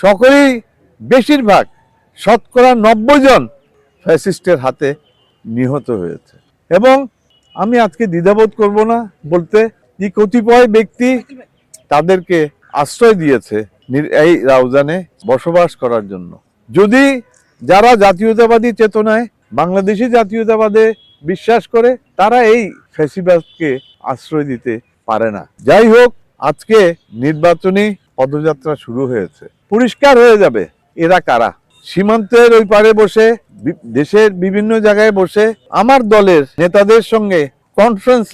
সকলেই বেশিরভাগ শতকরা 90 জন ফ্যাসিস্টের হাতে নিহত হয়েছে। এবং আমি আজকে দ্বিধাবোধ করব না বলতে যে কতিপয় ব্যক্তি তাদেরকে আশ্রয় দিয়েছে এই রাউজানে বসবাস করার জন্য। যদি যারা জাতীয়তাবাদী চেতনায় বাংলাদেশি জাতীয়তাবাদে বিশ্বাস করে তারা এই ফ্যাসিবাদকে আশ্রয় দিতে পারে না। যাই হোক, আজকে নির্বাচনী পদযাত্রা শুরু হয়েছে, পরিষ্কার হয়ে যাবে এরা কারা। সীমান্তের ওই পারে বসে দেশের বিভিন্ন জায়গায় বসে আমার দলের নেতাদের সঙ্গে কনফারেন্স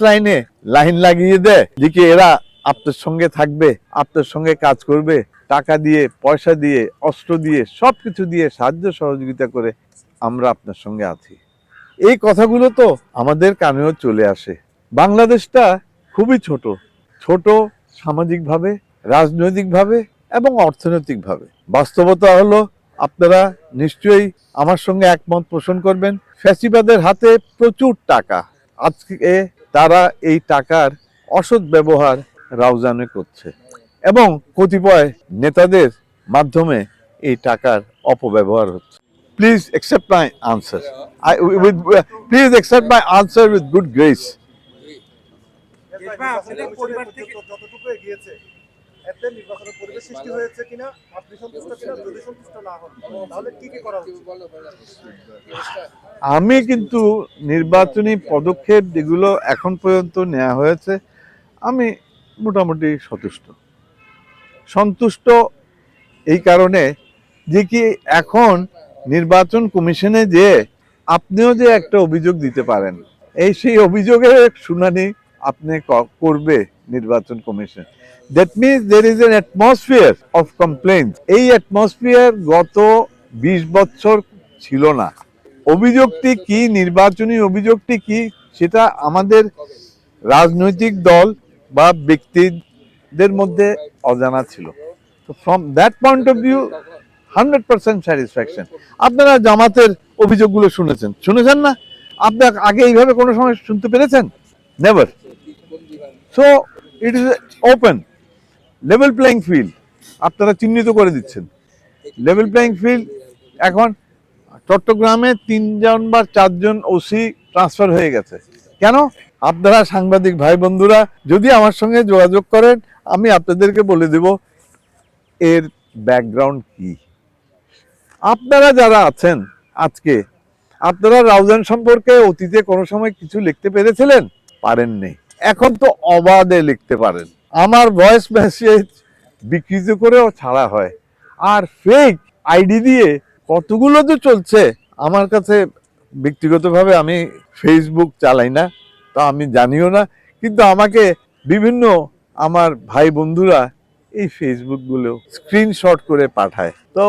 লাইন লাগিয়ে দেয় যে কি এরা আপনার সঙ্গে থাকবে, আপনার সঙ্গে কাজ করবে, টাকা দিয়ে, পয়সা দিয়ে, অস্ত্র দিয়ে, সবকিছু দিয়ে সাহায্য সহযোগিতা করে আমরা আপনার সঙ্গে আছি। এই কথাগুলো তো আমাদের কানেও চলে আসে। বাংলাদেশটা খুবই ছোট সামাজিকভাবে, রাজনৈতিকভাবে এবং অর্থনৈতিকভাবে। বাস্তবতা হলো, আপনারা নিশ্চয়ই আমার সঙ্গে একমত পোষণ করবেন, ফ্যাসিবাদের হাতে প্রচুর টাকা। আজকে তারা এই টাকার অসৎ ব্যবহার রাউজানে করছে এবং কতিপয় নেতাদের মাধ্যমে এই টাকার অপব্যবহার হচ্ছে। Please accept my answer. Please accept my answer with good grace. যতটুকু এগিয়েছে এতে নির্বাচনের পরিবেশ সৃষ্টি হয়েছে কিনা, আপনি সন্তুষ্ট কিনা, যদি সন্তুষ্ট না হন তাহলে কি কি করা উচিত? আমি কিন্তু নির্বাচনী পদক্ষেপ যেগুলো এখন পর্যন্ত নেওয়া হয়েছে আমি মোটামুটি সন্তুষ্ট এই কারণে যে কি এখন নির্বাচন কমিশনে যে আপনিও যে একটা অভিযোগ দিতে পারেন, সেই অভিযোগের শুনানি আপনি করবে নির্বাচন commission. That means there is an atmosphere of complaints. এই অ্যাটমসফিয়ার গত 20 বছর ছিল না। অভিযোগটি কি, নির্বাচনী অভিযোগটি কি, সেটা আমাদের রাজনৈতিক দল বা ব্যক্তিদের মধ্যে অজানা ছিল। তো from that point of view 100% satisfaction. আপনারা জামাতের অভিযোগগুলো শুনেছেন না? আপনি আগে এইভাবে কোনো সময় শুনতে পেরেছেন? Never. So it is open level playing field, আপনারা চিহ্নিত করে দিচ্ছেন লেভেল প্লেইং ফিল্ড। এখন চট্টগ্রামে 3 জন বা 4 জন ওসি ট্রান্সফার হয়ে গেছে। কেন? আপনারা সাংবাদিক ভাই বন্ধুরা যদি আমার সঙ্গে যোগাযোগ করেন, আমি আপনাদেরকে বলে দেব এর ব্যাকগ্রাউন্ড কি। আপনারা যারা আছেন আজকে, আপনারা রাউজান সম্পর্কে অতীতে কোনো সময় কিছু লিখতে পেরেছিলেন? পারেননি। এখন তো অবাধে লিখতে পারেন। আমার ভয়েস মেসেজ বিকৃত করেও ছাড়া হয়। আর ফেক আইডি দিয়ে কতগুলো তো চলছে। আমার কাছে ব্যক্তিগতভাবে আমি ফেসবুক চালাই না, তা আমি জানিও না, কিন্তু আমাকে বিভিন্ন আমার ভাই বন্ধুরা এই ফেসবুকগুলো স্ক্রিনশট করে পাঠায়। তো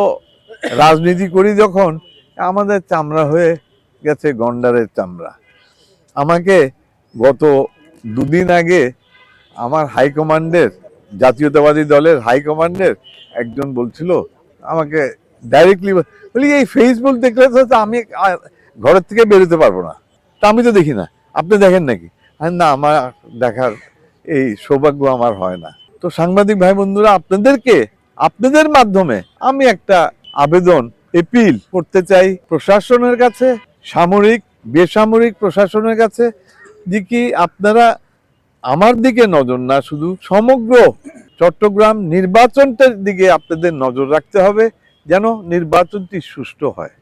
রাজনীতি করি যখন, আমাদের চামড়া হয়ে গেছে গন্ডারের চামড়া। আমাকে গত 2 দিন আগে আমার হাইকমান্ডের, জাতীয়তাবাদী দলের হাইকমান্ডের একজন বলছিল আমাকে ডাইরেক্টলি, বলি এই ফেসবুক দেখলে তো আমি ঘরের থেকে বেরোতে পারবো না। তা আমি তো দেখি না, আপনি দেখেন নাকি? না, আমার দেখার এই সৌভাগ্য আমার হয় না। তো সাংবাদিক ভাই বন্ধুরা, আপনাদের মাধ্যমে আমি একটা আবেদন, এপিল করতে চাই প্রশাসনের কাছে, সামরিক বেসামরিক প্রশাসনের কাছে, যে কি আপনারা আমার দিকে নজর না, শুধু সমগ্র চট্টগ্রাম নির্বাচনটার দিকে আপনাদের নজর রাখতে হবে, যেন নির্বাচনটি সুষ্ঠু হয়।